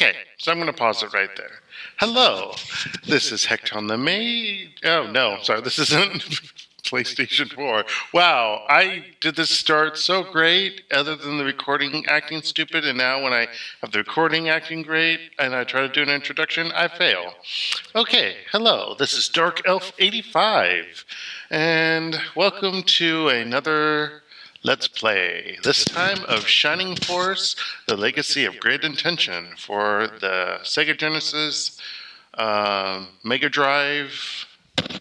Okay, so I'm going to pause it right there. Hello, this is Hecton the Maid. Oh, no, sorry, this isn't PlayStation 4. Wow, I did this start so great, other than the recording acting stupid, and now when I have the recording acting great, and I try to do an introduction, I fail. Okay, hello, this is Dark Elf 85, and welcome to another Let's Play, this time of Shining Force, The Legacy of Great Intention for the Sega Genesis Mega Drive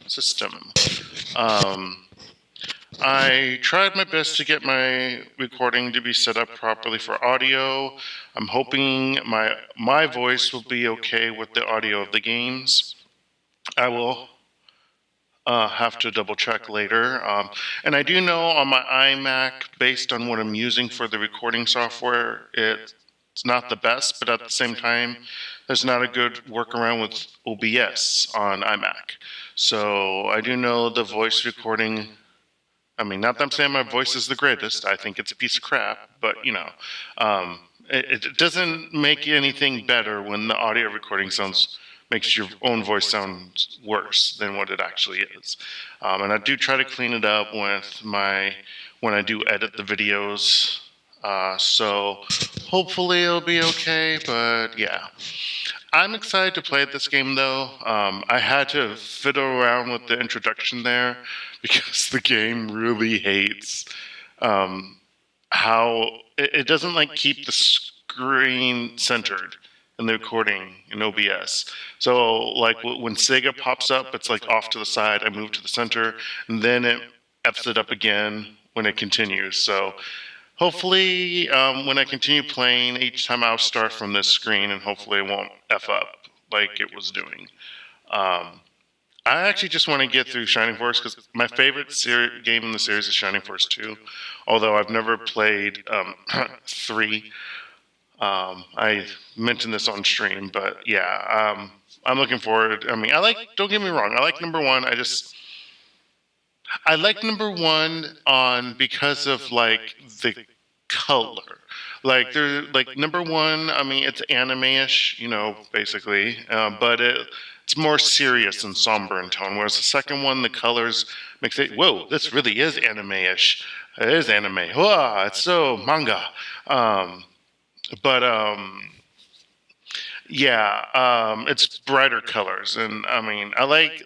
system. I tried my best to get my recording to be set up properly for audio. I'm hoping my voice will be okay with the audio of the games. I will have to double check later. And I do know on my iMac, based on what I'm using for the recording software, it's not the best, but at the same time, there's not a good workaround with OBS on iMac. So I do know the voice recording, I mean, not that I'm saying my voice is the greatest, I think it's a piece of crap, but you know, it doesn't make anything better when the audio recording makes your own voice sound worse than what it actually is. And I do try to clean it up when I do edit the videos. So hopefully it'll be okay, but yeah. I'm excited to play this game though. I had to fiddle around with the introduction there because the game really hates how it doesn't like keep the screen centered in the recording in OBS. So like when Sega pops up, it's like off to the side, I move to the center, and then it F's it up again when it continues. So hopefully when I continue playing, each time I'll start from this screen, and hopefully it won't F up like it was doing. I actually just want to get through Shining Force because my favorite game in the series is Shining Force 2, although I've never played 3. I mentioned this on stream, but yeah, I'm looking forward. I mean, don't get me wrong, I like number 1. I like number 1 because of like the color. Like number 1, I mean, it's anime-ish, you know, basically, but it's more serious and somber in tone, whereas the second one, the colors makes it, whoa, this really is anime-ish. It is anime. Whoa, it's so manga. But it's brighter colors, and I mean, I like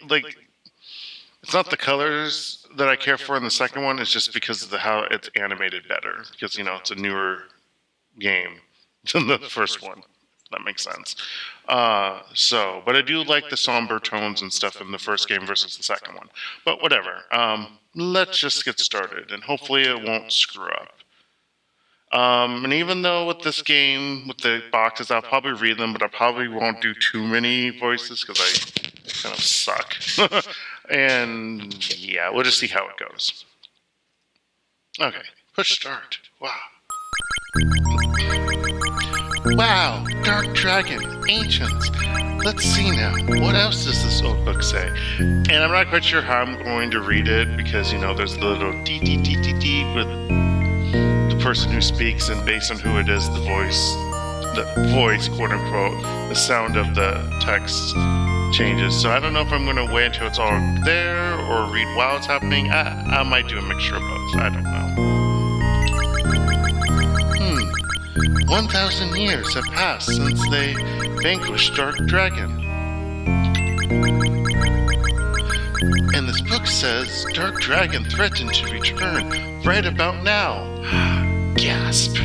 it's not the colors that I care for in the second one. It's just because of how it's animated better, because you know it's a newer game than the first one. That makes sense. But I do like the somber tones and stuff in the first game versus the second one. But whatever. Let's just get started, and hopefully it won't screw up. And even though with this game, with the boxes, I'll probably read them, but I probably won't do too many voices because I kind of suck. And yeah, we'll just see how it goes. Okay, push start. Wow. Wow, Dark Dragon, Ancients. Let's see now. What else does this old book say? And I'm not quite sure how I'm going to read it because, you know, there's the little D with person who speaks, and based on who it is, the voice, quote unquote, the sound of the text changes. So I don't know if I'm going to wait until it's all there or read while it's happening. I might do a mixture of both. I don't know. 1,000 years have passed since they vanquished Dark Dragon. And this book says Dark Dragon threatened to return right about now. Gasp.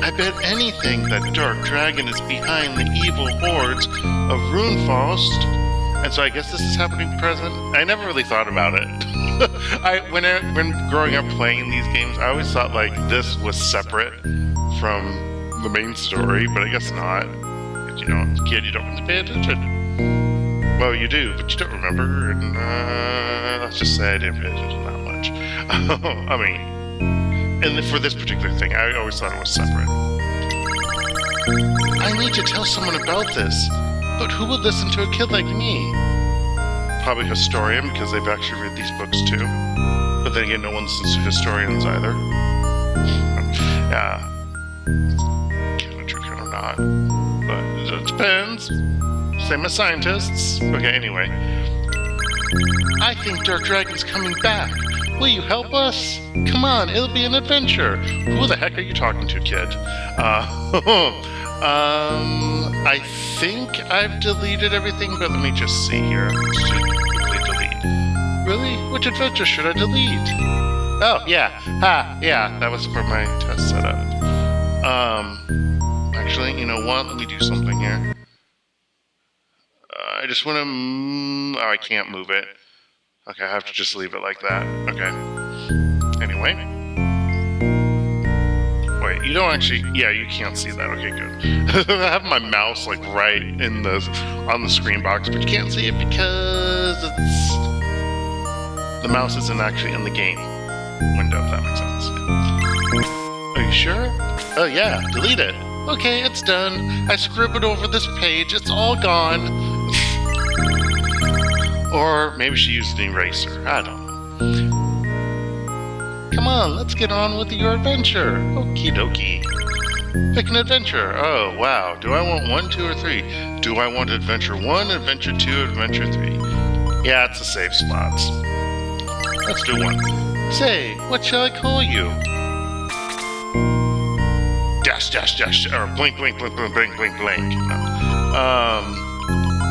I bet anything that Dark Dragon is behind the evil hordes of Runefaust. And so I guess this is happening present. I never really thought about it. When growing up playing these games, I always thought like this was separate from the main story, but I guess not. You know, as a kid, you don't really pay attention. Well, you do, but you don't remember, and let's just say I didn't pay attention that much. I mean, and for this particular thing, I always thought it was separate. I need to tell someone about this, but who would listen to a kid like me? Probably a historian, because they've actually read these books too. But then again, no one listens to historians either. Yeah. Kind of true. not. But it depends. Same as scientists. Okay, anyway. I think Dark Dragon's coming back. Will you help us? Come on, it'll be an adventure. Who the heck are you talking to, kid? I think I've deleted everything, but let me just see here. Let's just quickly delete. Really? Which adventure should I delete? Oh, yeah. Yeah, that was for my test setup. Actually, you know what? Let me do something here. I just want to... Oh, I can't move it. Okay, I have to just leave it like that. Okay. Anyway. Wait, you don't actually... Yeah, you can't see that. Okay, good. I have my mouse, like, right in on the screen box, but you can't see it because it's... The mouse isn't actually in the game window, if that makes sense. Are you sure? Oh, yeah, delete it. Okay, it's done. I scribbled over this page. It's all gone. Or maybe she used an eraser. I don't know. Come on, let's get on with your adventure. Okie dokie. Pick an adventure. Oh, wow. Do I want 1, 2, or 3? Do I want adventure 1, adventure 2, adventure 3? Yeah, it's the safe spots. Let's do 1. Say, what shall I call you? Dash, dash, dash, or blink, blink, blink, blink, blink, blink, blink. No.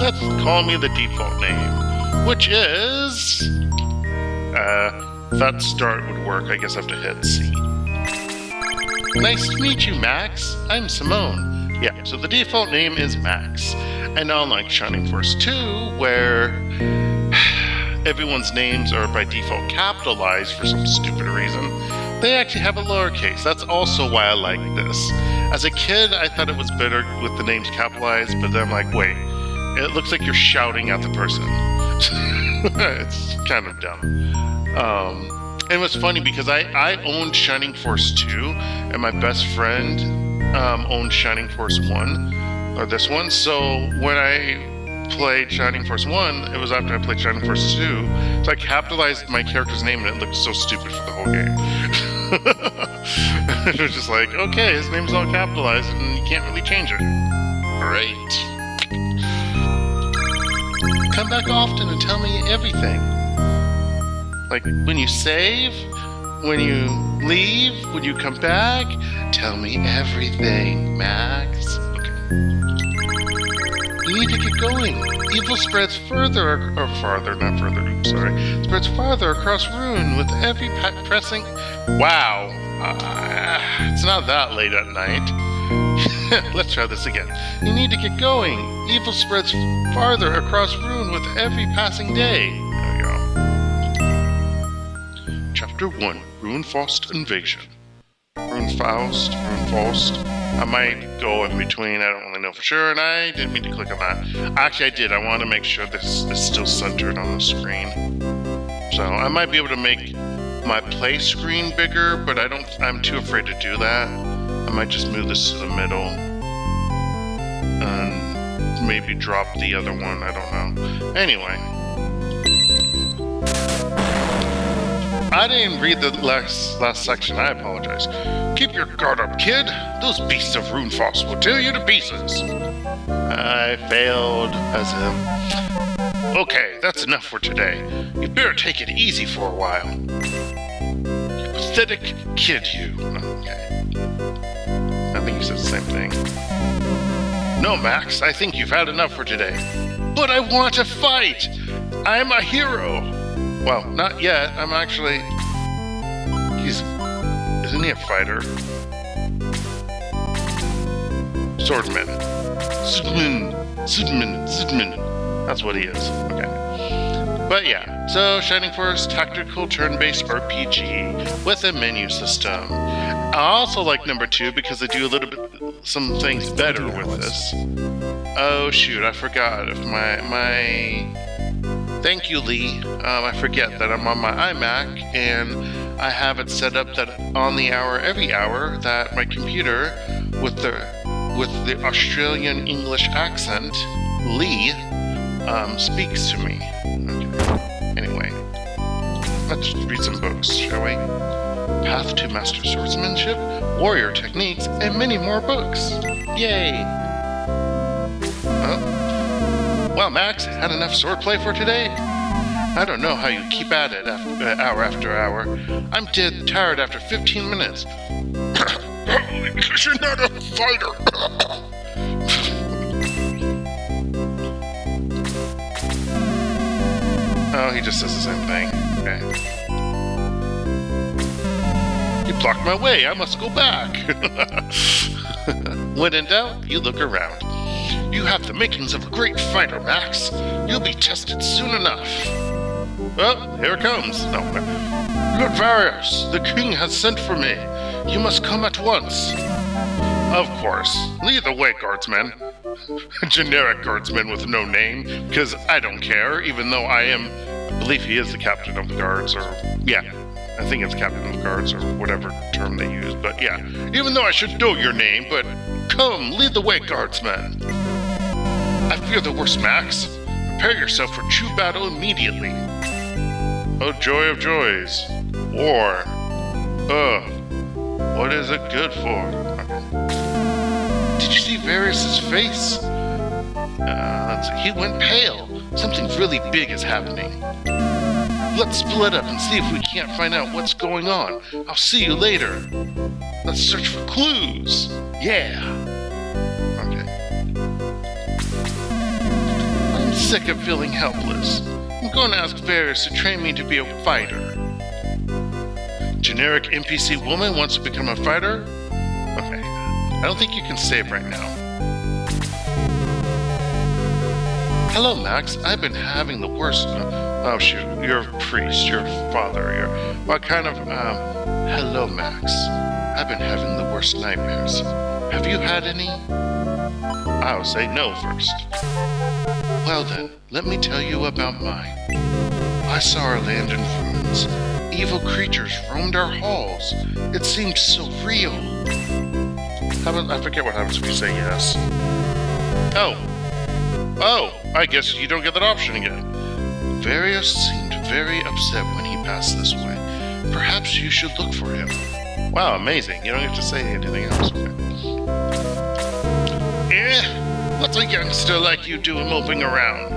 Let's call me the default name. Which is... that start would work. I guess I have to hit C. Nice to meet you, Max. I'm Simone. Yeah, so the default name is Max. And unlike Shining Force 2, where everyone's names are by default capitalized for some stupid reason, they actually have a lowercase. That's also why I like this. As a kid, I thought it was better with the names capitalized, but then I'm like, wait, it looks like you're shouting at the person. It's kind of dumb. And it was funny because I owned Shining Force 2, and my best friend owned Shining Force 1, or this one. So when I played Shining Force 1, it was after I played Shining Force 2. So I capitalized my character's name, and it looked so stupid for the whole game. It was just like, okay, his name's all capitalized, and you can't really change it. Great. Come back often and tell me everything. Like, when you save, when you leave, when you come back, tell me everything, Max. Okay. You need to get going. Evil spreads further, or farther, not further, oops, sorry. Spreads farther across Rune with every pressing... Wow. It's not that late at night. Let's try this again. You need to get going. Evil spreads farther across Rune with every passing day. There we go. Chapter 1, Runefaust Invasion. Runefaust. I might go in between, I don't really know for sure, and I didn't mean to click on that. Actually, I did. I want to make sure this is still centered on the screen. So I might be able to make my play screen bigger, but I'm too afraid to do that. I might just move this to the middle and maybe drop the other one, I don't know. Anyway. I didn't read the last section, I apologize. Keep your guard up, kid. Those beasts of Runefaust will tear you to pieces. I failed as him. Okay, that's enough for today. You'd better take it easy for a while. You pathetic kid, you. Okay. I think he said the same thing. No, Max, I think you've had enough for today. But I want to fight! I'm a hero! Well, not yet. I'm actually... Isn't he a fighter? Swordman. Swordman. That's what he is. Okay. But yeah, so Shining Force, tactical turn-based RPG with a menu system. I also like number 2 because they do a little bit some things better with this. Oh shoot, I forgot if my thank you, Lee. I forget that I'm on my iMac and I have it set up that on the hour, every hour, that my computer with the Australian English accent, Lee, speaks to me. Okay. Anyway, let's read some books, shall we? Path to Master Swordsmanship, Warrior Techniques, and many more books. Yay! Well, Max, had enough swordplay for today? I don't know how you keep at it hour after hour. I'm dead tired after 15 minutes. Because you're not a fighter. Oh, he just says the same thing. Okay. You blocked my way. I must go back. When in doubt, you look around. You have the makings of a great fighter, Max. You'll be tested soon enough. Well, here it comes. No. Lord Varius, the king has sent for me. You must come at once. Of course. Lead the way, guardsman. Generic guardsman with no name, because I don't care, even though I believe he is the captain of the guards, or, yeah, I think it's captain of the guards, or whatever term they use, but yeah, even though I should know your name, but come, lead the way, guardsman. I fear the worst, Max. Prepare yourself for true battle immediately. Oh, joy of joys. War. What is it good for? Did you see Varius's face? Let's see. He went pale. Something really big is happening. Let's split up and see if we can't find out what's going on. I'll see you later. Let's search for clues. Yeah. Okay. I'm sick of feeling helpless. I'm going to ask Varius to train me to be a fighter. Generic NPC woman wants to become a fighter? Okay. I don't think you can save right now. Hello, Max. I've been having the worst... Oh, shoot. You're a priest. You're a father. What kind of... Hello, Max. I've been having the worst nightmares. Have you had any? I'll say no first. Well then, let me tell you about mine. I saw our land in ruins. Evil creatures roamed our halls. It seemed so real. I forget what happens if you say yes. Oh, I guess you don't get that option again. Varius seemed very upset when he passed this way. Perhaps you should look for him. Wow, amazing. You don't have to say anything else. What's a youngster like you doing moping around?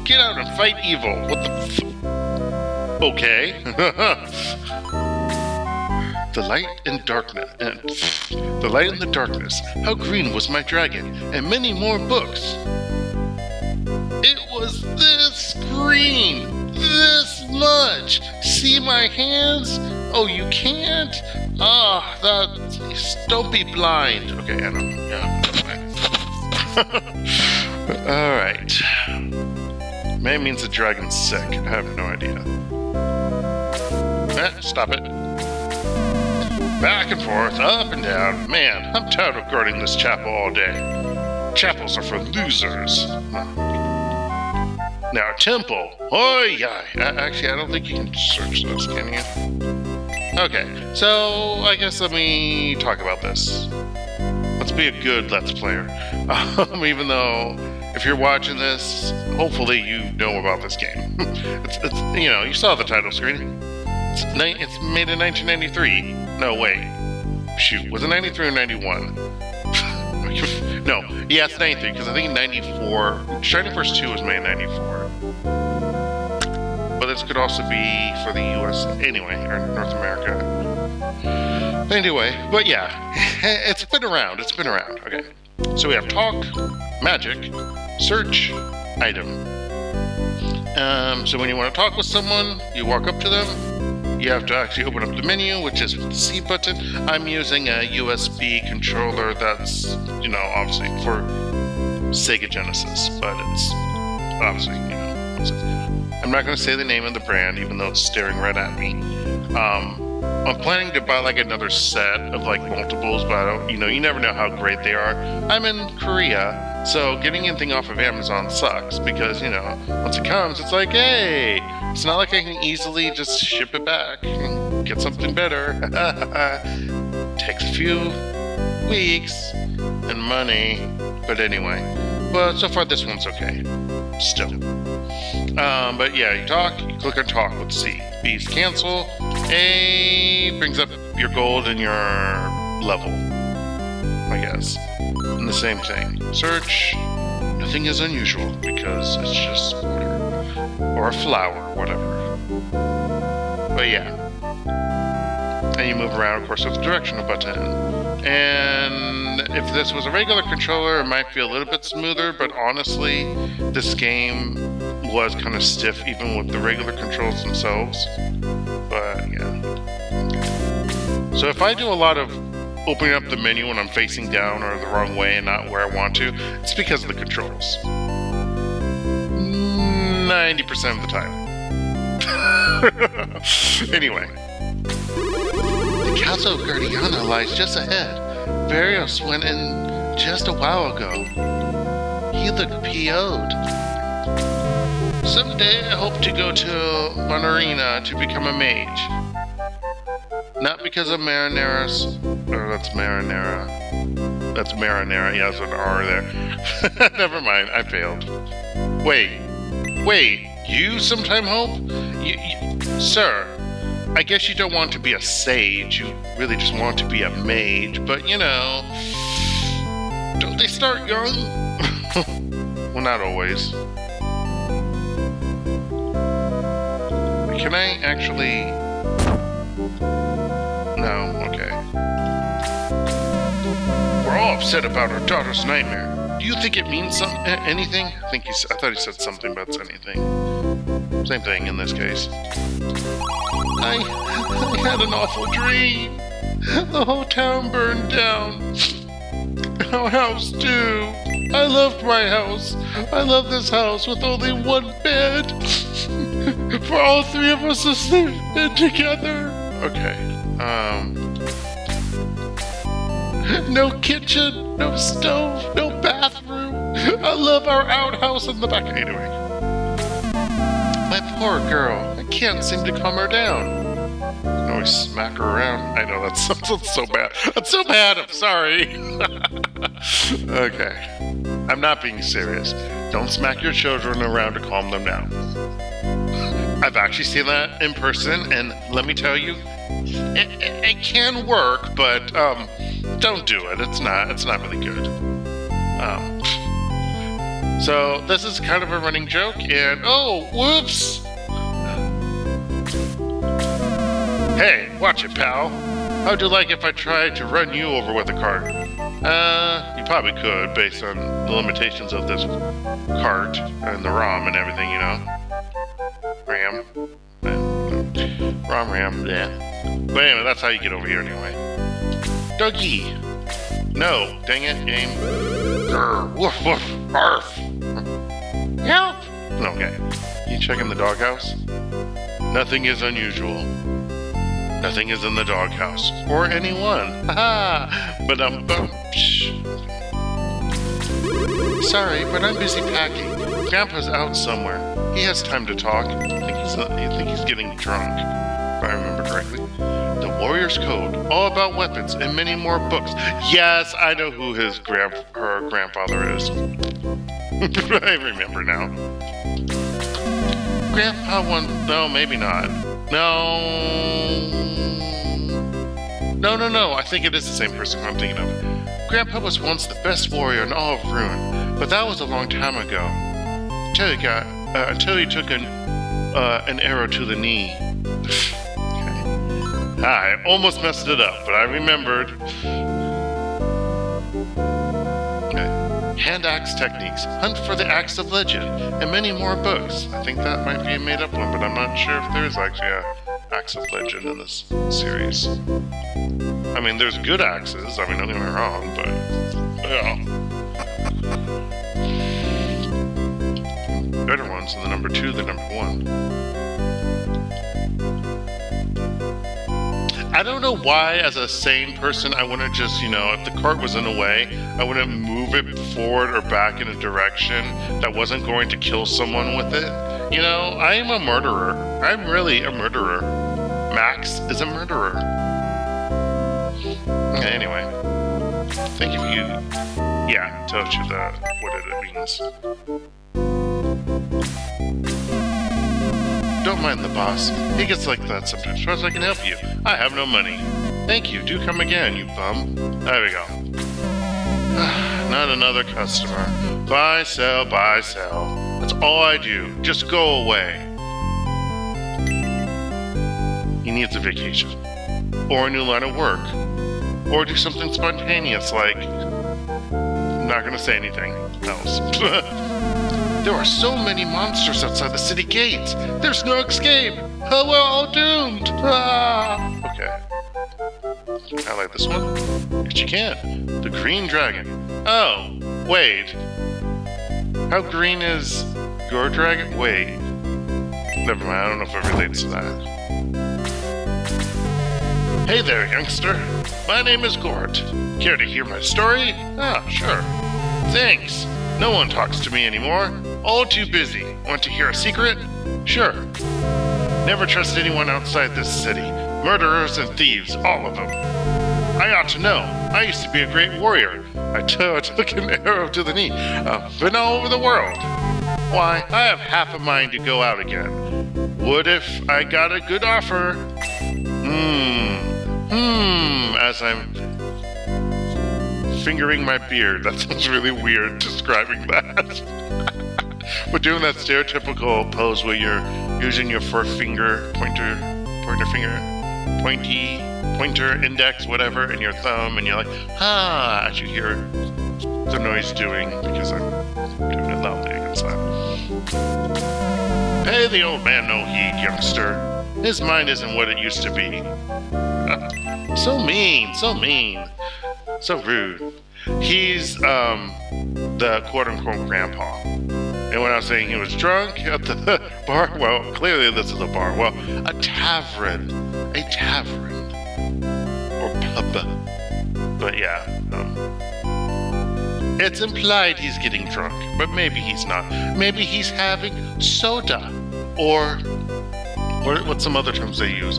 Get out and fight evil. What the Okay. The light and darkness. The light and the darkness. How green was my dragon? And many more books. It was this green. This much. See my hands? Oh, you can't? Don't be blind. Okay, Anna. Yeah. Alright. May means the dragon's sick. I have no idea. Stop it. Back and forth, up and down. Man, I'm tired of guarding this chapel all day. Chapels are for losers. Now, temple. Oh, yeah. Actually, I don't think you can search those, can you? Okay, so I guess let me talk about this. Let's be a good Let's Player. Even though, if you're watching this, hopefully you know about this game. It's you saw the title screen. It's made in 1993. No, wait. Shoot, was it 93 or 91? No, yeah, it's 93, because I think 94... Shining Force 2 was made in 94. But this could also be for the US, anyway, or North America. Anyway, but yeah, it's been around, okay. So we have talk, magic, search, item. So when you want to talk with someone, you walk up to them. You have to actually open up the menu, which is with the C button. I'm using a USB controller that's, obviously for Sega Genesis, but it's obviously, I'm not going to say the name of the brand, even though it's staring right at me. I'm planning to buy another set of multiples, but I don't, you never know how great they are. I'm in Korea, so getting anything off of Amazon sucks because, once it comes, it's hey, it's not like I can easily just ship it back and get something better. Takes a few weeks and money, but anyway. But so far this one's okay. Still. But yeah, you talk, you click on talk. Let's see. B is cancel. A brings up your gold and your level, I guess. And the same thing. Search. Nothing is unusual because it's just water. Or a flower, whatever. But yeah. And you move around, of course, with the directional button. And if this was a regular controller, it might feel a little bit smoother, but honestly, this game was kind of stiff even with the regular controls themselves. But yeah. So if I do a lot of opening up the menu when I'm facing down or the wrong way and not where I want to, it's because of the controls. 90% of the time. Anyway. The Castle of Guardiana lies just ahead. Varios went in just a while ago. He looked PO'd. Someday I hope to go to Monarena to become a mage. Not because of Marinera's... Oh, that's Marinera. That's Marinera. Yeah, there's an R there. Never mind, I failed. Wait, you sometime hope? Sir, I guess you don't want to be a sage, you really just want to be a mage, but you know, don't they start young? Well, not always. Can I actually... No, okay. We're all upset about our daughter's nightmare. Do you think it means anything? I thought he said something about anything. Same thing in this case. I had an awful dream. The whole town burned down. Our house too. I loved my house. I love this house with only one bed. For all three of us to sleep in together. Okay. No kitchen, no stove, no bathroom. I love our outhouse in the back. Anyway. My poor girl. I can't seem to calm her down. I can always smack her around. I know, that's so bad. That's so bad, I'm sorry. Okay. I'm not being serious. Don't smack your children around to calm them down. I've actually seen that in person, and let me tell you, it can work, but don't do it. It's not really good. So this is kind of a running joke, and oh, whoops! Hey, watch it, pal. How'd you like if I tried to run you over with a cart? You probably could, based on the limitations of this cart and the ROM and everything, you know. RAM, yeah. But anyway, that's how you get over here anyway. Dougie! No, dang it, game. Grr, woof, woof, arf! Help! Okay. You checking the doghouse? Nothing is unusual. Nothing is in the doghouse. Or anyone. Haha! But sorry, but I'm busy packing. Grandpa's out somewhere. He has time to talk. I think he's getting drunk, if I remember correctly. The Warrior's Code, all about weapons, and many more books. Yes, I know who her grandfather is. I remember now. Grandpa no, maybe not. No. I think it is the same person I'm thinking of. Grandpa was once the best warrior in all of Rune, but that was a long time ago. Until he took an arrow to the knee. Okay. I almost messed it up, but I remembered. Okay. Hand axe techniques, hunt for the axe of legend, and many more books. I think that might be a made-up one, but I'm not sure if there is actually a axe of legend in this series. I mean, there's good axes. I mean, don't get me wrong, but yeah. Better ones than the number 2 than number 1. I don't know why, as a sane person, I wouldn't just, if the cart was in a way, I wouldn't move it forward or back in a direction that wasn't going to kill someone with it. I am a murderer. I'm really a murderer. Max is a murderer. Okay, anyway. Thank you for you. Yeah, tells you what it means. don't mind the boss. He gets like that sometimes. Perhaps I can help you. I have no money. Thank you. Do come again, you bum. There we go. Not another customer. Buy, sell, buy, sell. That's all I do. Just go away. He needs a vacation. Or a new line of work. Or do something spontaneous like... I'm not gonna say anything else. There are so many monsters outside the city gates. There's no escape. Oh, we're all doomed. Ah. Okay. I like this one. Yes, you can. The green dragon. Oh, wait. How green is your dragon? Wait. Never mind. I don't know if it relates to that. Hey there, youngster. My name is Gort. Care to hear my story? Ah, sure. Thanks. No one talks to me anymore. All too busy. Want to hear a secret? Sure. Never trust anyone outside this city. Murderers and thieves, all of them. I ought to know. I used to be a great warrior. I took an arrow to the knee. Been all over the world. Why, I have half a mind to go out again. What if I got a good offer? As I'm fingering my beard. That sounds really weird describing that. But doing that stereotypical pose where you're using your pointer index, whatever, and your thumb, and you're like, as you hear the noise doing, because I'm doing it loudly against that. Pay the old man no heed, youngster. His mind isn't what it used to be. So mean, so rude. He's the quote-unquote grandpa. And when I was saying he was drunk at the bar, well, clearly this is a bar. Well, a tavern, or pub. But yeah, it's implied he's getting drunk, but maybe he's not. Maybe he's having soda, or what's some other terms they use?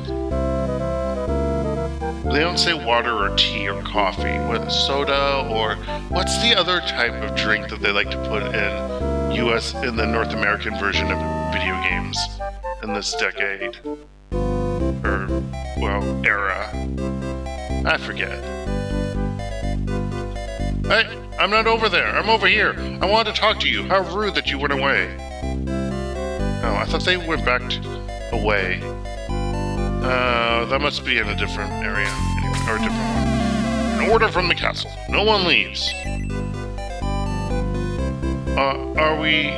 They don't say water or tea or coffee. What, soda, or what's the other type of drink that they like to put in the North American version of video games in this decade? Or, well, era. I forget. Hey, I'm not over there. I'm over here. I want to talk to you. How rude that you went away. Oh, I thought they went back away. That must be in a different area, or a different one. An order from the castle. No one leaves. Are we...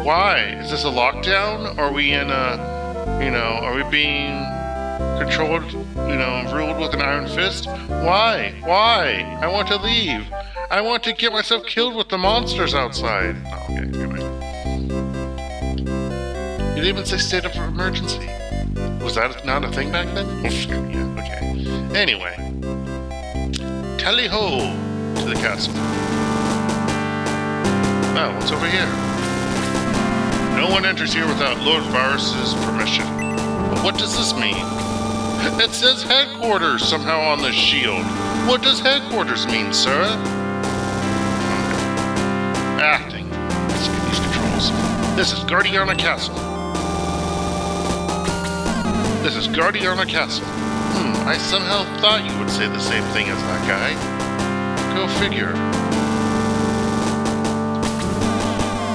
Why? Is this a lockdown? Are we in a... are we being controlled, ruled with an iron fist? Why? I want to leave. I want to get myself killed with the monsters outside. Oh, okay, anyway. You didn't even say state of emergency. Was that not a thing back then? Yeah, okay. Anyway. Tally-ho to the castle. Oh, what's over here? No one enters here without Lord Varus's permission. But what does this mean? It says headquarters somehow on the shield. What does headquarters mean, sir? Okay. Let's get these controls. This is Guardiana Castle. This is Guardiana Castle. I somehow thought you would say the same thing as that guy. Go figure.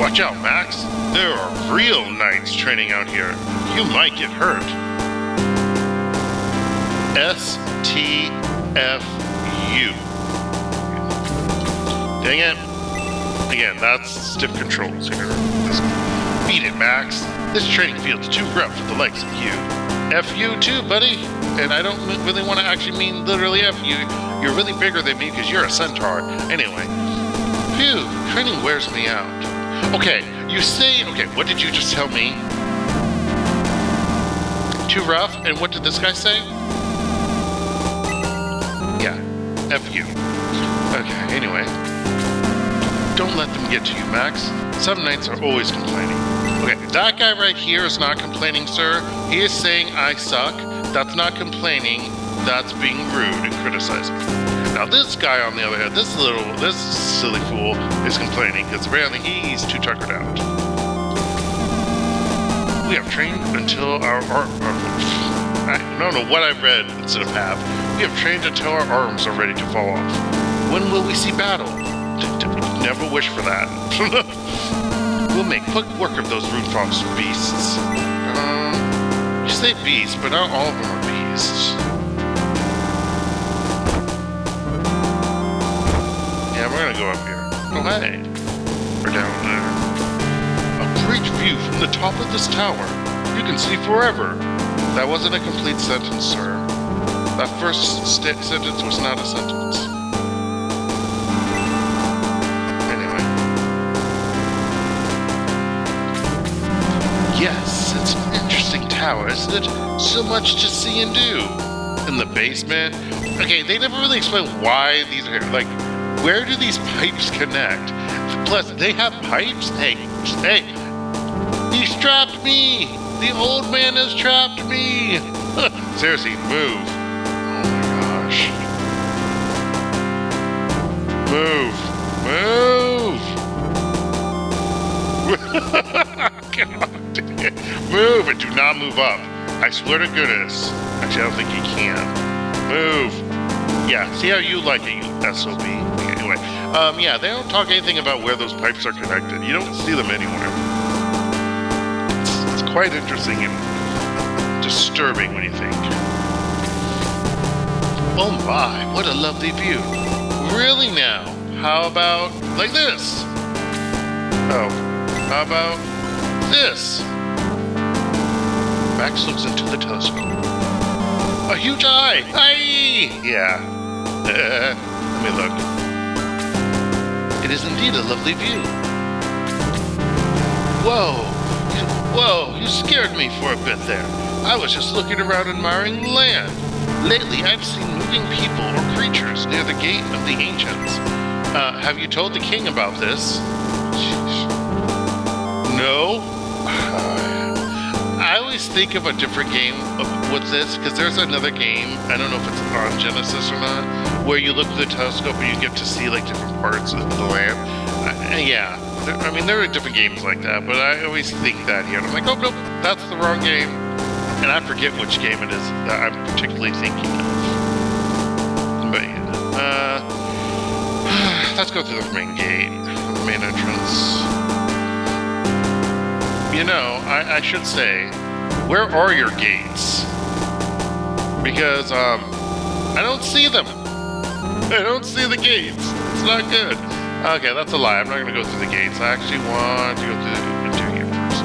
Watch out, Max. There are real knights training out here. You might get hurt. STFU. Dang it. Again, that's stiff controls here. Beat it, Max. This training field's too rough for the likes of you. F you too, buddy. And I don't really want to actually mean literally F you. You're really bigger than me because you're a centaur. Anyway. Phew, training wears me out. Okay, you say... Okay, what did you just tell me? Too rough? And what did this guy say? Yeah, F you. Okay, anyway. Don't let them get to you, Max. Some knights are always complaining. Okay, that guy right here is not complaining, sir. He is saying I suck. That's not complaining. That's being rude and criticizing. Now this guy, on the other hand, this silly fool is complaining because apparently he's too tuckered out. We have trained until I don't know what I read instead of have. We have trained until our arms are ready to fall off. When will we see battle? Never wish for that. We'll make quick work of those Runefaust beasts. You say beasts, but not all of them are beasts. Yeah, we're gonna go up here. Oh, hey. We're down there. A great view from the top of this tower. You can see forever. That wasn't a complete sentence, sir. That first sentence was not a sentence. Anyway. Yes, it's an interesting tower, isn't it? So much to see and do. In the basement? Okay, they never really explain why these are here. Like, where do these pipes connect? Plus, they have pipes? Hey, he's trapped me! The old man has trapped me! Seriously, move. Oh my gosh. Move! Move and do not move up. I swear to goodness. Actually, I don't think you can. Move. Yeah, see how you like it, you SOB. Anyway, yeah, they don't talk anything about where those pipes are connected. You don't see them anywhere. It's quite interesting and disturbing when you think. Oh my, what a lovely view. Really now? How about like this? Oh, how about this? Max looks into the telescope. A huge eye! Aye! Yeah. Let me look. It is indeed a lovely view. Whoa, you scared me for a bit there. I was just looking around admiring the land. Lately, I've seen moving people or creatures near the gate of the ancients. Have you told the king about this? Jeez. No? I always think of a different game with this, because there's another game, I don't know if it's on Genesis or not, where you look through the telescope and you get to see like different parts of the land. Yeah, I mean, there are different games like that, but I always think that here. And I'm like, oh, nope, that's the wrong game. And I forget which game it is that I'm particularly thinking of. But yeah, let's go through the main gate, the main entrance. You know, I should say, where are your gates? Because, I don't see them. I don't see the gates. It's not good. Okay, that's a lie. I'm not going to go through the gates. I actually want to go through the interior first.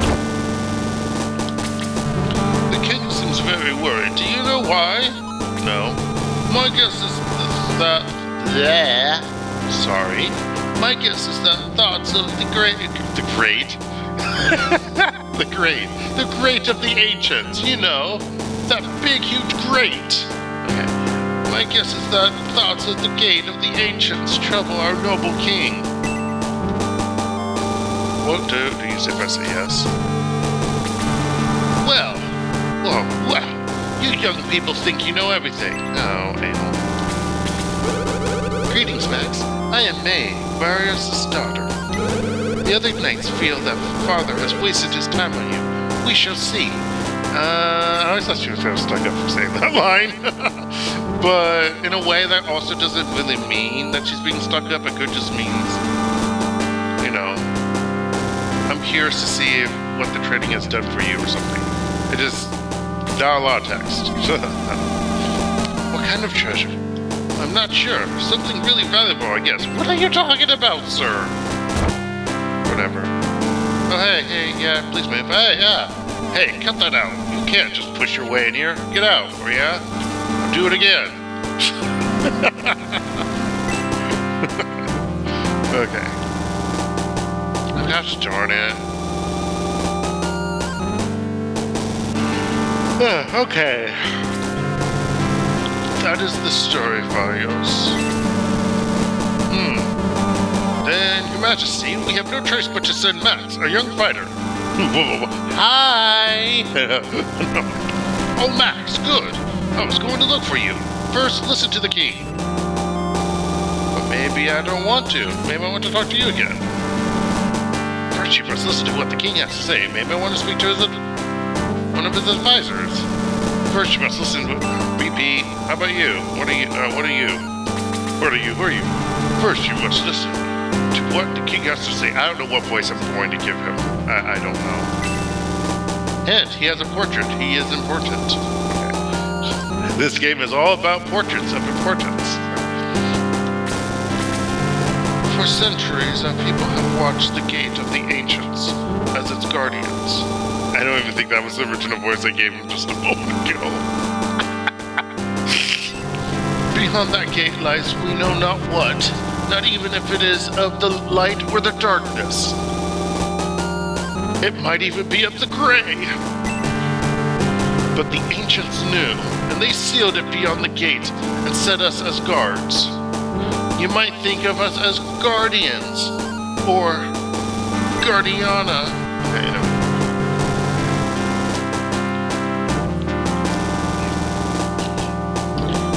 The king seems very worried. Do you know why? No. My guess is that... Sorry. My guess is that thoughts of the great of the ancients, you know, that big, huge great. Okay. My guess is that thoughts of the gate of the ancients trouble our noble king. What do you say if I say yes? Well, you young people think you know everything. Oh, anal. Greetings, Max. I am May, Varius' daughter. The other knights feel that father has wasted his time on you. We shall see. I always thought she was kind of stuck up for saying that line. But in a way, that also doesn't really mean that she's being stuck up. It could just means, you know, I'm curious to see what the training has done for you or something. It is not a lot of text. What kind of treasure? I'm not sure. Something really valuable, I guess. What are you talking about, sir? Whatever. Oh, hey, yeah, please move. Hey, yeah. Hey, cut that out. You can't just push your way in here. Get out, or yeah? I'll do it again. Okay. Gosh darn it. Okay. That is the story, Varios. Then, Your Majesty, we have no choice but to send Max, a young fighter. Hi! Oh, Max, good. I was going to look for you. First, listen to the king. But maybe I don't want to. Maybe I want to talk to you again. First, you must listen to what the king has to say. Maybe I want to speak to his one of his advisors. First, you must listen to BP. How about you? What are you? What are you? Who are you? First, you must listen to what the king has to say. I don't know what voice I'm going to give him. I don't know. And he has a portrait. He is important. Okay. This game is all about portraits of importance. For centuries, our people have watched the gate of the ancients as its guardians. I don't even think that was the original voice I gave him just a moment ago. Beyond that gate lies we know not what, not even if it is of the light or the darkness. It might even be of the gray. But the ancients knew, and they sealed it beyond the gate and set us as guards. You might think of us as guardians, or Guardiana.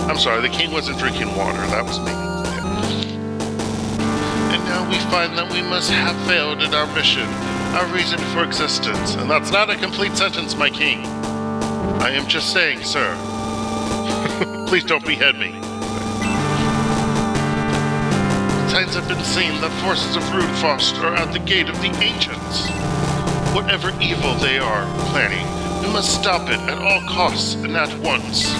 I'm sorry, the king wasn't drinking water, that was me. And now we find that we must have failed in our mission, our reason for existence. And that's not a complete sentence, my king. I am just saying, sir. Please don't behead me. Signs have been seen that forces of Runefaust are at the gate of the ancients. Whatever evil they are planning, we must stop it at all costs and at once.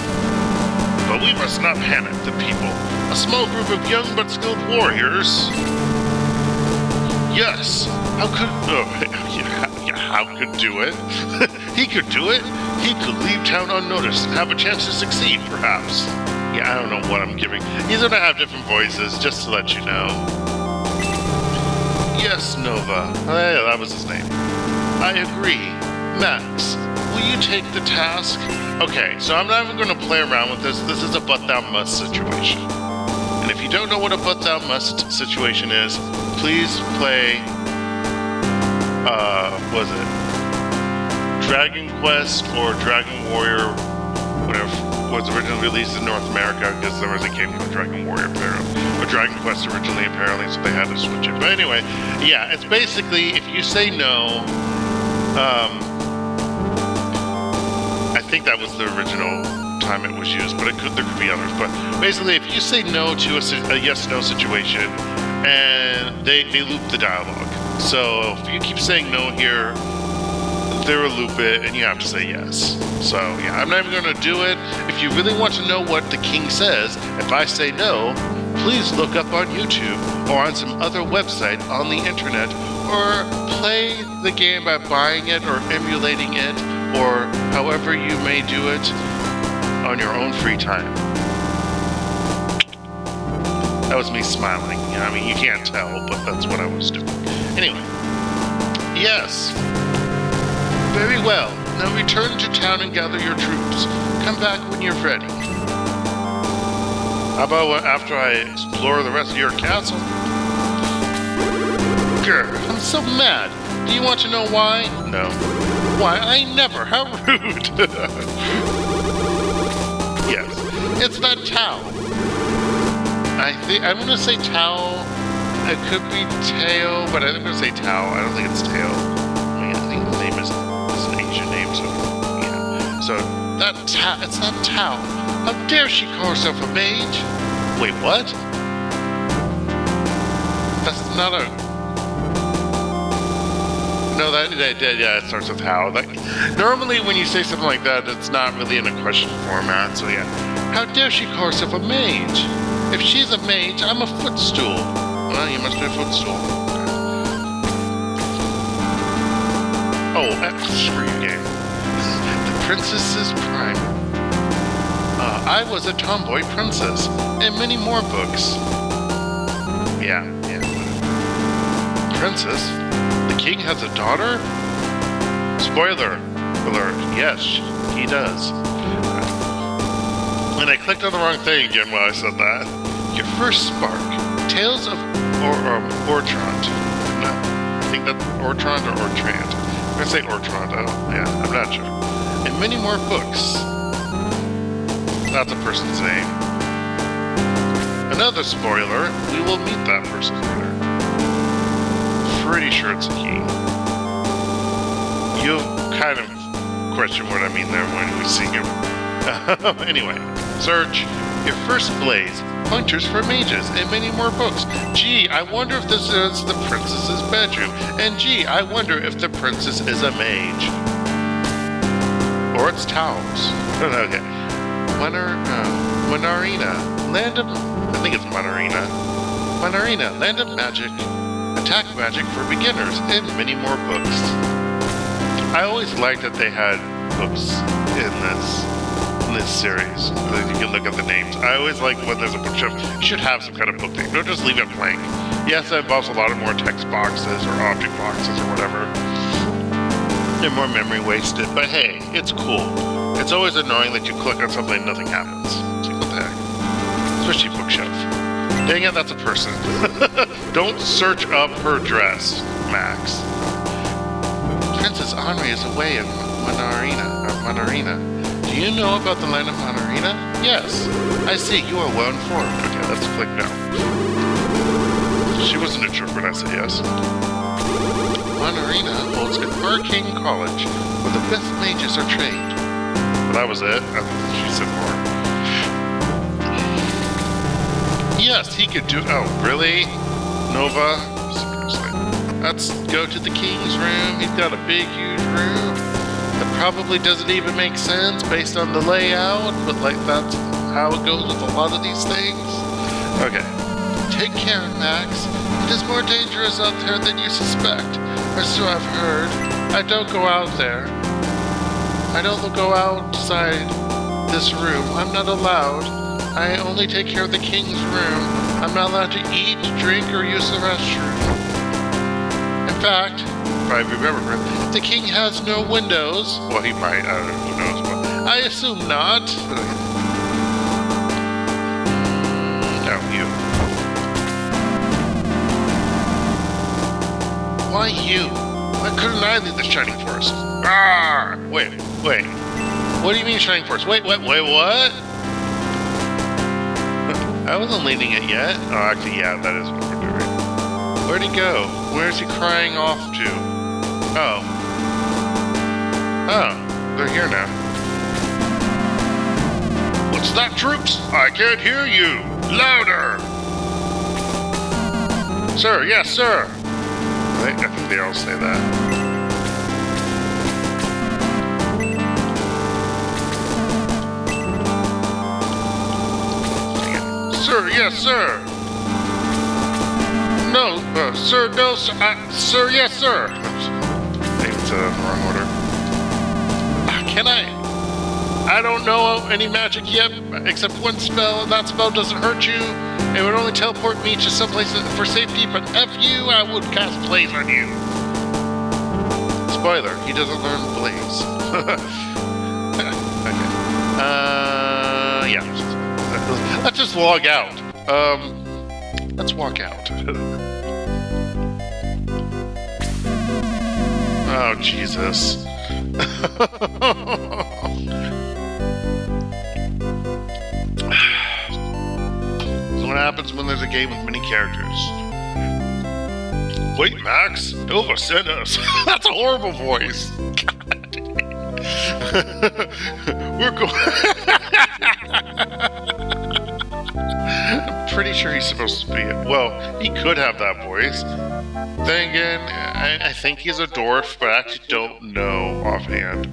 But we must not panic the people. A small group of young but skilled warriors. Yes, how could do it? He could do it. He could leave town unnoticed and have a chance to succeed, perhaps. Yeah, I don't know what I'm giving. He's gonna have different voices, just to let you know. Yes, Nova. Yeah, that was his name. I agree. Max, will you take the task? Okay, so I'm not even gonna play around with this. This is a but thou must situation. And if you don't know what a but thou must situation is, please play, was it Dragon Quest or Dragon Warrior, whatever, was originally released in North America, because there was a game called Dragon Warrior, apparently. Or Dragon Quest originally, apparently, so they had to switch it. But anyway, yeah, it's basically, if you say no, I think that was the original time it was used, but there could be others. But basically, if you say no to a yes-no situation, and they loop the dialogue. So if you keep saying no here, they will loop it, and you have to say yes. So yeah, I'm not even going to do it. If you really want to know what the king says, if I say no, please look up on YouTube or on some other website on the internet, or play the game by buying it or emulating it, or however you may do it on your own free time. That was me smiling. I mean, you can't tell, but that's what I was doing. Anyway, yes. Very well. Now return to town and gather your troops. Come back when you're ready. How about after I explore the rest of your castle? Grr, I'm so mad. Do you want to know why? No. Why, I never. How rude. Yes. It's that Tao. I'm going to say Tao. It could be Tao, but I'm going to say Tao. I don't think it's Tao. I mean, I think the name is an Asian name, so yeah. So, it's that Tao. How dare she call herself a mage? Wait, what? That's not a... No, yeah, it starts with how. Normally when you say something like that, it's not really in a question format, so yeah. How dare she call herself a mage? If she's a mage, I'm a footstool. Well, you must be a footstool. Oh, screw you, game. The Princess's Primer. I was a tomboy princess, and many more books. Yeah. Princess? The king has a daughter? Spoiler alert, yes, he does. And I clicked on the wrong thing again while I said that. Your first spark. Tales of Ortrand. I think that's Ortrand or Ortrand. I'm going to say Ortrand, I'm not sure. And many more books. That's a person's name. Another spoiler, we will meet that person later. Pretty sure it's a he. You kind of question what I mean there when we see him. Anyway, search. Your first blaze. Pointers for mages and many more books. Gee, I wonder if this is the princess's bedroom. And gee, I wonder if the princess is a mage. Or it's towels. Okay. Manarina. Land of... I think it's Manarina. Manarina. Land of magic. Attack magic for beginners. And many more books. I always liked that they had books in this series. You can look at the names. I always like when there's a bookshelf, you should have some kind of book name. Don't just leave it blank. Yes, that involves a lot of more text boxes or object boxes or whatever. And more memory wasted, but hey, it's cool. It's always annoying that you click on something and nothing happens. It's like, what the heck? Especially bookshelf. Dang it, that's a person. Don't search up her dress, Max. Princess Henri is away in Manarina. Do you know about the land of Manarina? Yes. I see, you are well informed. Okay, let's click no. She wasn't a jerk when I said yes. Manarina holds an arcane college where the best mages are trained. Well, that was it? I thought she said more. Yes, he could do... Oh, really? Nova? Seriously. Let's go to the king's room. He's got a big, huge room. That probably doesn't even make sense based on the layout, but like that's how it goes with a lot of these things. Okay. Take care, Max. It is more dangerous out there than you suspect. Or so I've heard. I don't go out there. I don't go outside this room. I'm not allowed. I only take care of the king's room. I'm not allowed to eat, drink, or use the restroom. In fact, if I remember correctly, the king has no windows. Well, he might. I don't know. Who knows? But I assume not. No, you. Why you? Why couldn't I leave the Shining Forest? Ah! Wait. What do you mean Shining Forest? Wait, what? I wasn't leading it yet. Oh, actually, yeah, that is what we're doing. Where'd he go? Where's he crying off to? Oh, they're here now. What's that, troops? I can't hear you. Louder! Sir, yes, sir. I think they all say that. Sir, yes, sir. No, sir, no, sir. Sir, yes, sir. Maybe it's in the wrong order. Can I? I don't know any magic yet, except one spell, and that spell doesn't hurt you. It would only teleport me to someplace for safety, but F you, I would cast Blaze on you. Spoiler, he doesn't learn Blaze. Okay. Yeah. Let's just log out. Let's walk out. Oh, Jesus. So what happens when there's a game with many characters? Wait, Max, Nova sent us. That's a horrible voice. God. We're going... I'm pretty sure he's supposed to be it. Well, he could have that voice. Then again, I think he's a dwarf, but I actually don't know offhand.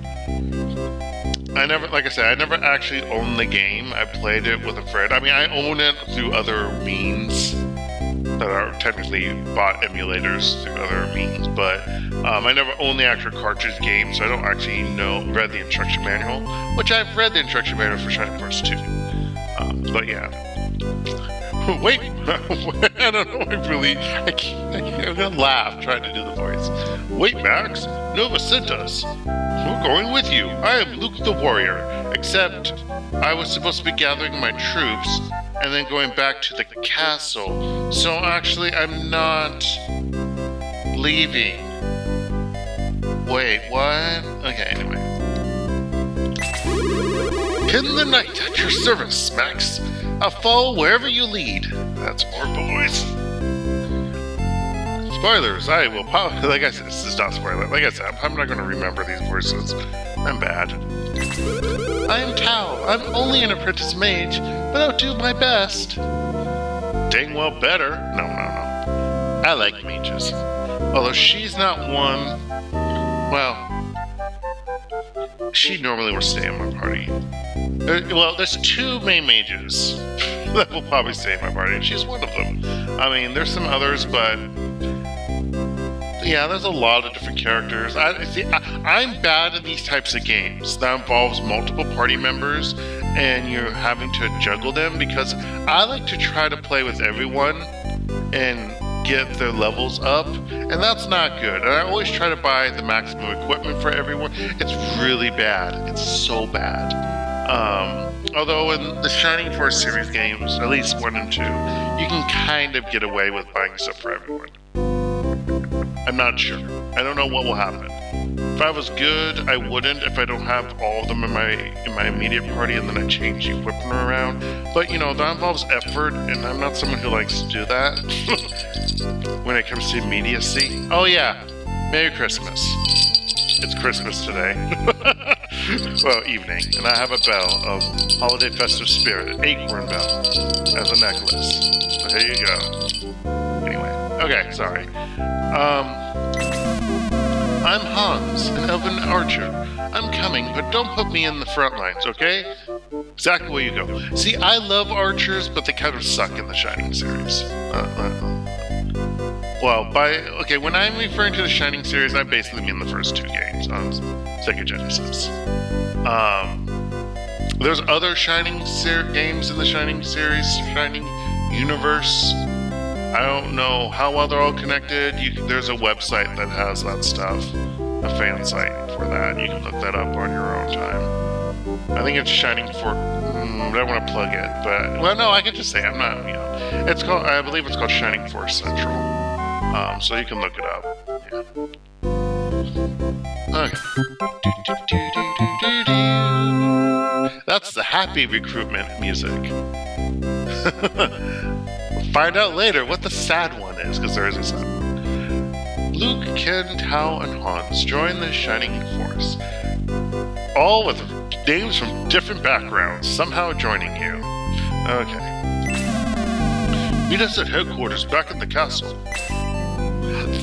I never actually owned the game. I played it with a friend. I mean, I own it through other means that are technically bought emulators through other means, but I never owned the actual cartridge game, so I don't actually read the instruction manual, which I've read the instruction manual for Shining Force 2. But yeah. Wait, I don't know. I'm gonna laugh trying to do the voice. Wait, Max, Nova sent us. We're going with you. I am Luke the Warrior. Except I was supposed to be gathering my troops and then going back to the castle. So actually, I'm not leaving. Wait, what? Okay, anyway. In the night at your service, Max. I'll follow wherever you lead. That's horrible voice. Spoilers, I will like I said, this is not spoiler. Like I said, I'm not going to remember these voices. I'm bad. I am Tao. I'm only an apprentice mage, but I'll do my best. Dang well better. No. I like mages. Although she's not one... Well, she normally will stay in my party. There's two main mages that will probably stay in my party, and she's one of them. I mean, there's some others, but... Yeah, there's a lot of different characters. I'm bad at these types of games that involves multiple party members and you're having to juggle them, because I like to try to play with everyone and get their levels up, and that's not good. And I always try to buy the maximum equipment for everyone. It's really bad. It's so bad. Although in the Shining Force series games, at least 1 and 2, you can kind of get away with buying stuff for everyone. I'm not sure. I don't know what will happen. If I was good, I wouldn't if I don't have all of them in my immediate party and then I change the equipment around. But, you know, that involves effort, and I'm not someone who likes to do that when it comes to immediacy. Oh yeah, Merry Christmas. It's Christmas today. Well, evening, and I have a bell of holiday festive spirit, acorn bell, as a necklace. So here you go. Anyway, okay, sorry. I'm Hans, an elven archer. I'm coming, but don't put me in the front lines, okay? Exactly where you go. See, I love archers, but they kind of suck in the Shining series. When I'm referring to the Shining series, I basically mean the first 2 games on Sega Genesis. There's other Shining games in the Shining series, Shining universe. I don't know how well they're all connected. There's a website that has that stuff, a fan site for that. You can look that up on your own time. I think it's Shining Force. I don't want to plug it, but I can just say I'm not. It's called. I believe it's called Shining Force Central. So you can look it up. Yeah. Okay. That's the happy recruitment music. Find out later what the sad one is, because there is a sad one. Luke, Ken, Tao, and Hans join the Shining Force. All with names from different backgrounds, somehow joining you. Okay. Meet us at headquarters back at the castle.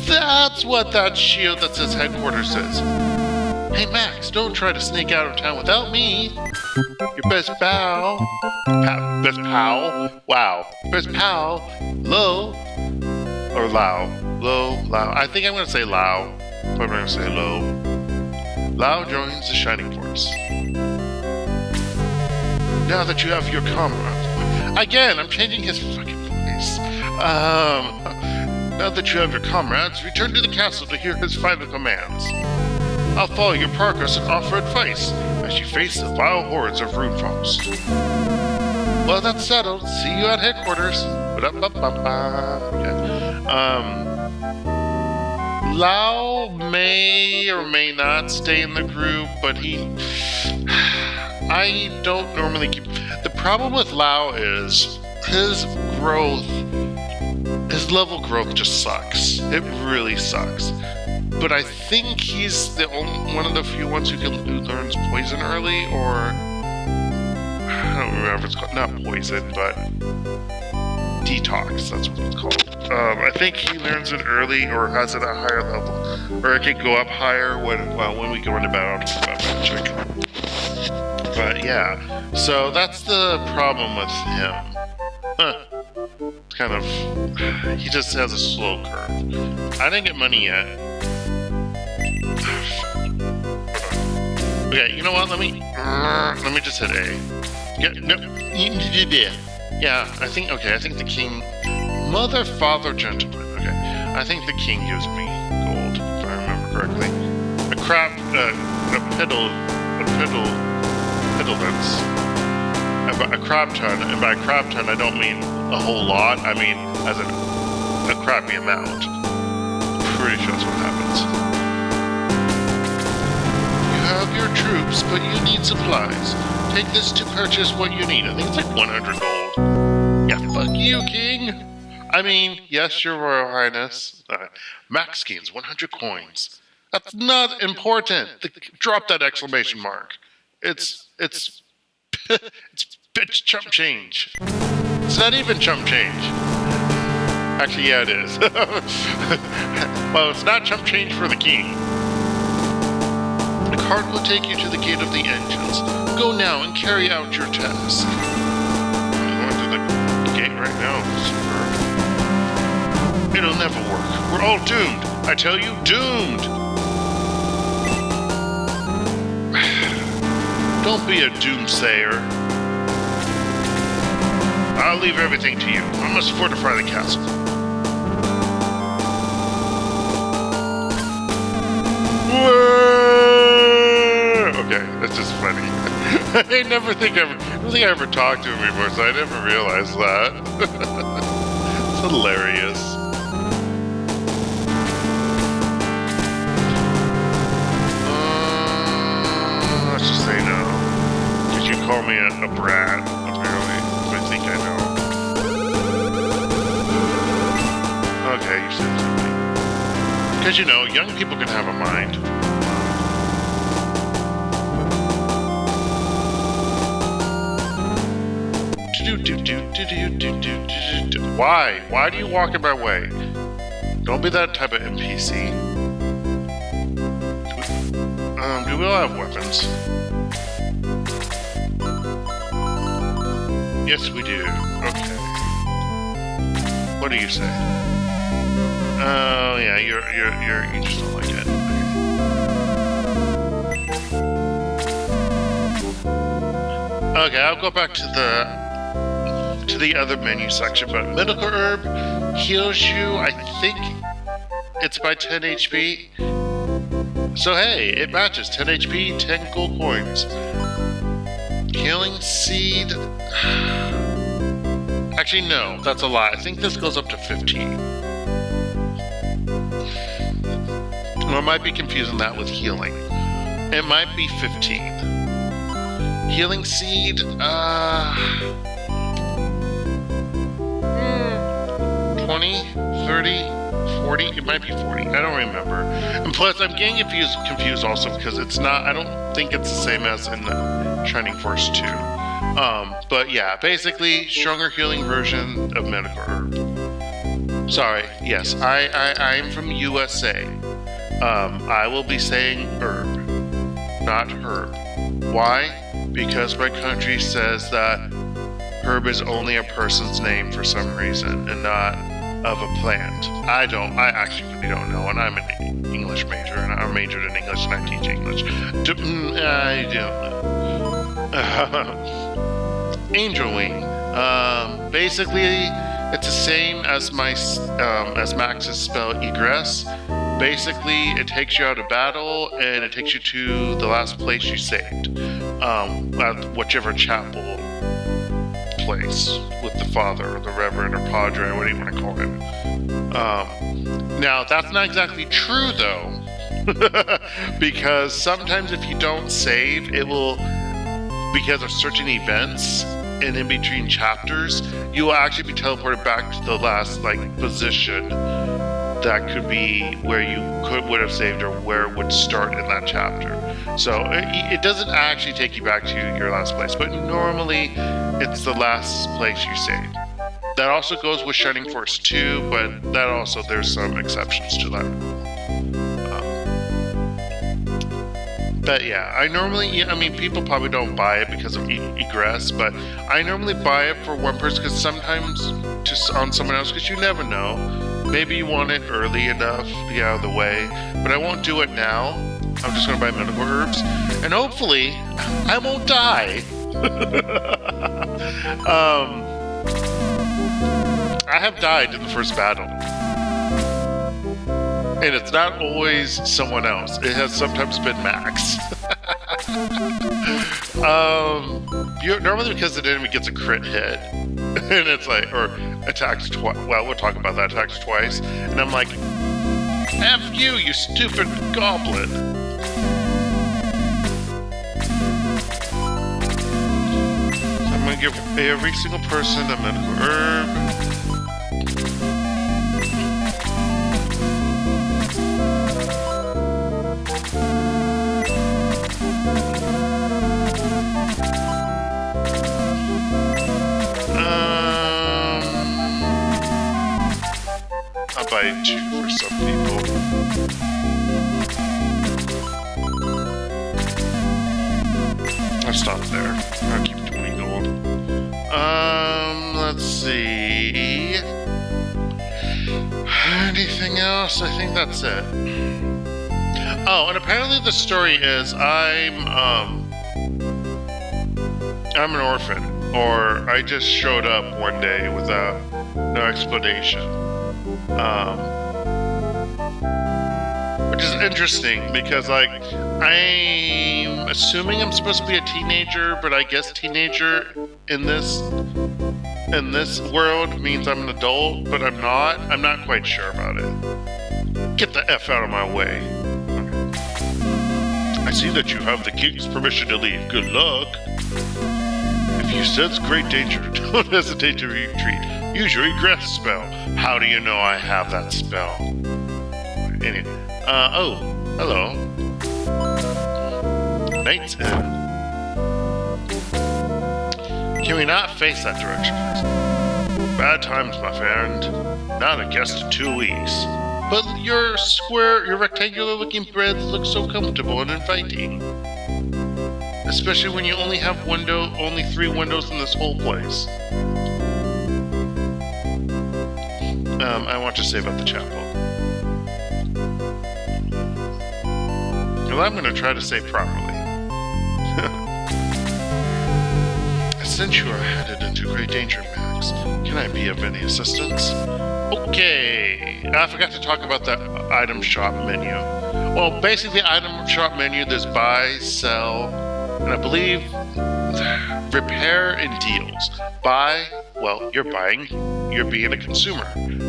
That's what that shield that says headquarters says. Hey Max, don't try to sneak out of town without me. Your best pal. Best pal? Wow. Best pal. Lo. Or Lao. Lao. I think I'm going to say Lao. But I'm going to say Lo. Lao joins the Shining Force. Now that you have your comrade. Again, I'm changing his fucking voice. Now that you have your comrades, return to the castle to hear his final commands. I'll follow your progress and offer advice as you face the vile hordes of Runefaust. Well, that's settled. See you at headquarters. Okay. Lao may or may not stay in the group, but I don't normally keep... The problem with Lao is his level growth just sucks. It really sucks. But I think he's one of the few ones who learns poison early, or I don't remember if it's called, not poison, but detox. That's what it's called. I think he learns it early, or has it at a higher level, or it can go up higher when we go into battle. Magic. But yeah, so that's the problem with him. It's kind of, he just has a slow curve. I didn't get money yet. Okay, you know what? Let me just hit A. Yeah, I think the king, mother, father, gentleman. Okay, I think the king gives me gold, if I remember correctly. A crap ton, and by a crap ton I don't mean a whole lot, I mean as a crappy amount. Pretty sure that's what happens. You have your troops, but you need supplies. Take this to purchase what you need. I think it's like 100 gold. Yeah, fuck you, king! I mean, yes, your royal highness. Max gains 100 coins. That's not important. Drop that exclamation mark. It's it's bitch chump change. It's not even chump change. Actually, yeah, it is. Well, it's not chump change for the king. The cart will take you to the gate of the engines. Go now and carry out your task. I'm going to the gate right now, sir. It'll never work. We're all doomed. I tell you, doomed. Don't be a doomsayer. I'll leave everything to you. I must fortify the castle. Okay, that's just funny. I don't think I ever talked to him before, so I never realized that. It's hilarious. Let's just say no. Because you call me a brat, apparently. I think I know. Okay, you said something. Because, you know, young people can have a mind. Why? Why do you walk in my way? Don't be that type of NPC. Do we all have weapons? Yes, we do. Okay. What do you say? Oh, yeah, you just don't like it. Okay, I'll go back to the other menu section, but medical herb heals you, I think it's by 10 HP. So hey, it matches 10 HP, 10 gold coins. Healing seed. Actually, no, that's a lie. I think this goes up to 15. Or I might be confusing that with healing. It might be 15. Healing seed, 20, 30, 40? It might be 40. I don't remember. And plus, I'm getting confused also because it's not, I don't think it's the same as in the Shining Force 2. But yeah, basically, stronger healing version of medical herb. Sorry, yes, I'm from USA. I will be saying herb, not herb. Why? Because my country says that herb is only a person's name for some reason and not of a plant. I actually really don't know, and I'm an English major, and I majored in English and I teach English. I don't know. Angel Wing. Basically, it's the same as as Max's spell Egress. Basically, it takes you out of battle, and it takes you to the last place you saved. At whichever chapel place with the father, or the reverend, or padre, what do you want to call him. Now, that's not exactly true, though. Because sometimes if you don't save, it will, because of certain events and in between chapters, you will actually be teleported back to the last, position that could be where you would have saved or where it would start in that chapter. So it doesn't actually take you back to your last place, but normally it's the last place you saved. That also goes with Shining Force 2, but that also, there's some exceptions to that. But yeah, people probably don't buy it because of Egress, but I normally buy it for one person because sometimes just on someone else, because you never know. Maybe you want it early enough to get out of the way, but I won't do it now. I'm just going to buy medical herbs, and hopefully, I won't die. I have died in the first battle. And it's not always someone else. It has sometimes been Max. Normally because the enemy gets a crit hit. And it's or attacks twice. Well, we'll talk about that. Attacks twice. And I'm like, F you stupid goblin. So I'm going to give every single person a medical herb. death by 2 for some people. I'll stop there. I'll keep 20 gold. Let's see. Anything else? I think that's it. Oh, and apparently the story is I'm an orphan, or I just showed up one day without no explanation. Which is interesting because, like, I'm assuming I'm supposed to be a teenager, but I guess teenager in this world means I'm an adult, but I'm not. I'm not quite sure about it. Get the F out of my way. I see that you have the king's permission to leave. Good luck. If you sense great danger, don't hesitate to retreat. Use your egress spell. How do you know I have that spell? Anyway, oh, hello. Knight's Inn. Can we not face that direction, please? Bad times, my friend. Not a guest in 2 weeks. But your rectangular-looking beds look so comfortable and inviting. Especially when you only have only 3 windows in this whole place. I want to save at the chapel. Well, I'm going to try to save properly. Since you are headed into great danger, Max, can I be of any assistance? Okay, I forgot to talk about the item shop menu. Well, basically, item shop menu, there's buy, sell, and I believe repair and deals. Buy, well, you're buying, you're being a consumer.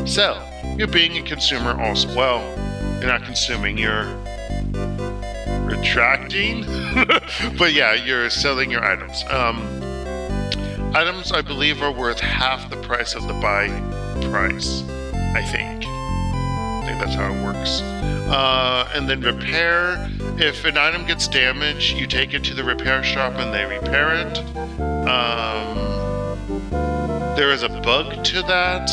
Sell, you're being a consumer also. Well, you're not consuming, you're retracting. But yeah, you're selling your items. Items, I believe, are worth half the price of the buy price. I think that's how it works. And then repair. If an item gets damaged, you take it to the repair shop and they repair it. There is a bug to that,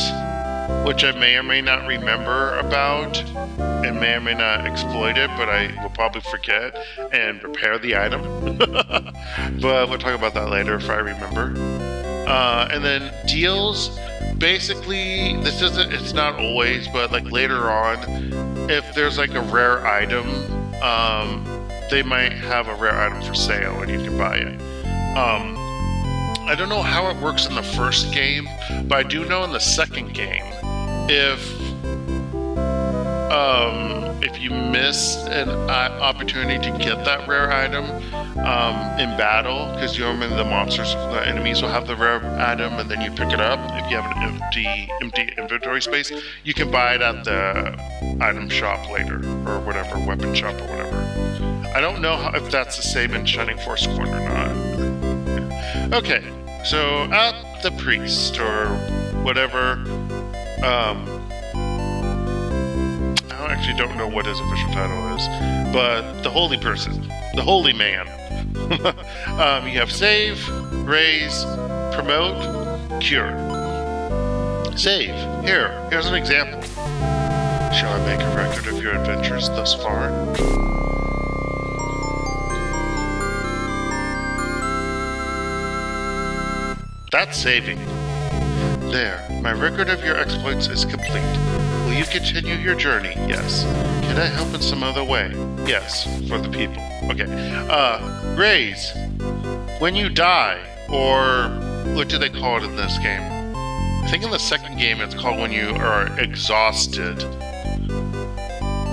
which I may or may not remember about, and may or may not exploit it, but I will probably forget and repair the item. But we'll talk about that later if I remember. And then deals, basically, it's not always, but like later on, if there's like a rare item, they might have a rare item for sale and you can buy it. I don't know how it works in the first game, but I do know in the second game, if you miss an opportunity to get that rare item in battle, because normally the enemies will have the rare item and then you pick it up. If you have an empty inventory space, you can buy it at the item shop later, or whatever, weapon shop or whatever. I don't know if that's the same in Shining Force Corn or not. Okay, so at the priest or whatever, I actually don't know what his official title is, but the holy person, the holy man. You have save, raise, promote, cure. Save. Here's an example. Shall I make a record of your adventures thus far? That's saving. There, my record of your exploits is complete. Will you continue your journey? Yes. Can I help in some other way? Yes, for the people. Okay. Raise. When you die, or what do they call it in this game? I think in the second game it's called when you are exhausted.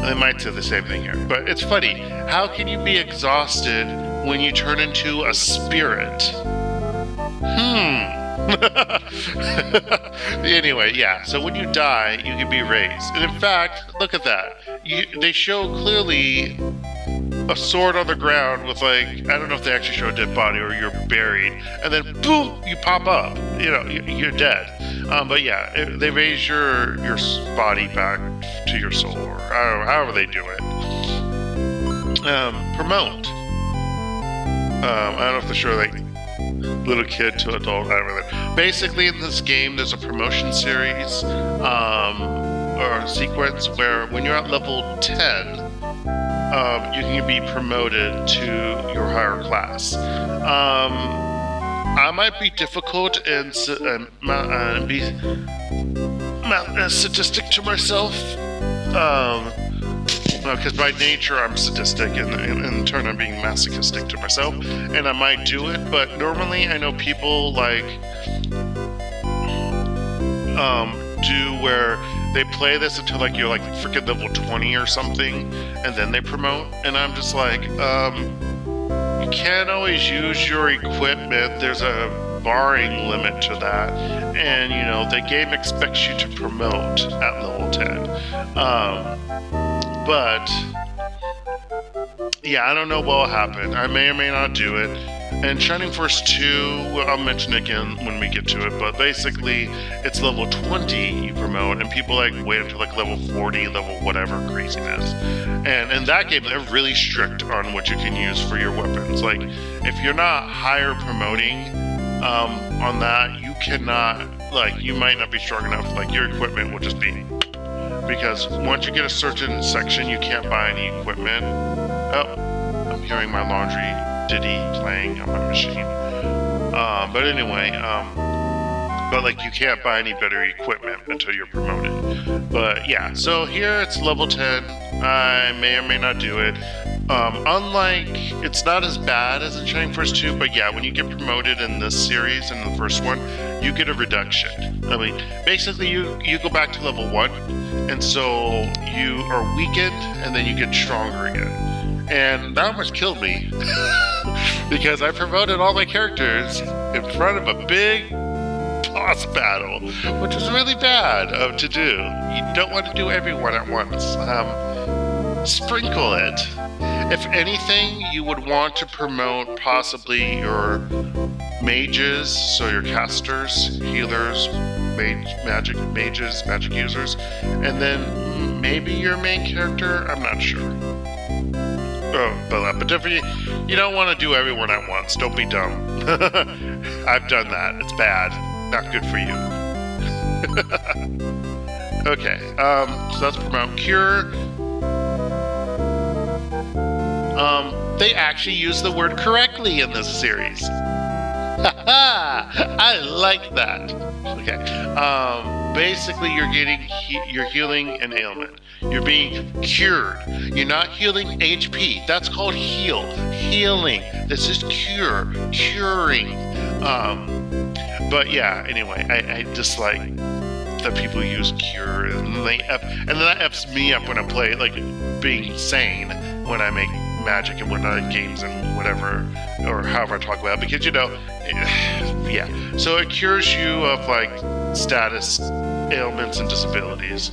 They might say the same thing here, but it's funny. How can you be exhausted when you turn into a spirit? Anyway, yeah, so when you die, you can be raised. And in fact, look at that. They show clearly a sword on the ground with, like, I don't know if they actually show a dead body or you're buried, and then boom, you pop up. You know, you're dead. But yeah, they raise your body back to your soul, or I don't know, however they do it. Promote. I don't know if they're sure, like, little kid to adult, I don't know. Basically, in this game, there's a promotion series, or or sequence where when you're at level 10, you can be promoted to your higher class. I might be difficult and be sadistic to myself, because by nature I'm sadistic, and in turn I'm being masochistic to myself, and I might do it. But normally I know people like do where they play this until like you're like freaking level 20 or something, and then they promote, and I'm just like, you can't always use your equipment. There's a barring limit to that, and you know the game expects you to promote at level 10. But yeah, I don't know what will happen. I may or may not do it. And Shining Force 2, well, I'll mention it again when we get to it, but basically it's level 20 you promote, and people like wait until like level 40, level whatever craziness. And in that game, they're really strict on what you can use for your weapons. Like, if you're not higher promoting on that, you cannot, like, you might not be strong enough, like your equipment will just be, because once you get a certain section, you can't buy any equipment. Oh, I'm hearing my laundry ditty playing on my machine. But anyway, but like you can't buy any better equipment until you're promoted. But yeah, so here it's level 10. I may or may not do it. Unlike, it's not as bad as in Shining Force 2, but yeah, when you get promoted in this series, in the first one, you get a reduction. I mean, basically you go back to level 1, and so you are weakened, and then you get stronger again. And that almost killed me because I promoted all my characters in front of a big boss battle, which was really bad to do. You don't want to do everyone at once. Sprinkle it. If anything, you would want to promote possibly your mages, so your casters, healers, magic users, and then maybe your main character. I'm not sure. But if you don't want to do everyone at once, don't be dumb. I've done that. It's bad. Not good for you. Okay, so that's promote. Cure. They actually use the word correctly in this series. I like that. Okay. Basically, you're healing an ailment. You're being cured. You're not healing HP. That's called healing. This is curing. But yeah. Anyway, I dislike that people use cure, and then that f's me up when I play, like being sane when I make magic and whatnot, games and whatever, or however I talk about it, because yeah. So it cures you of like status ailments and disabilities.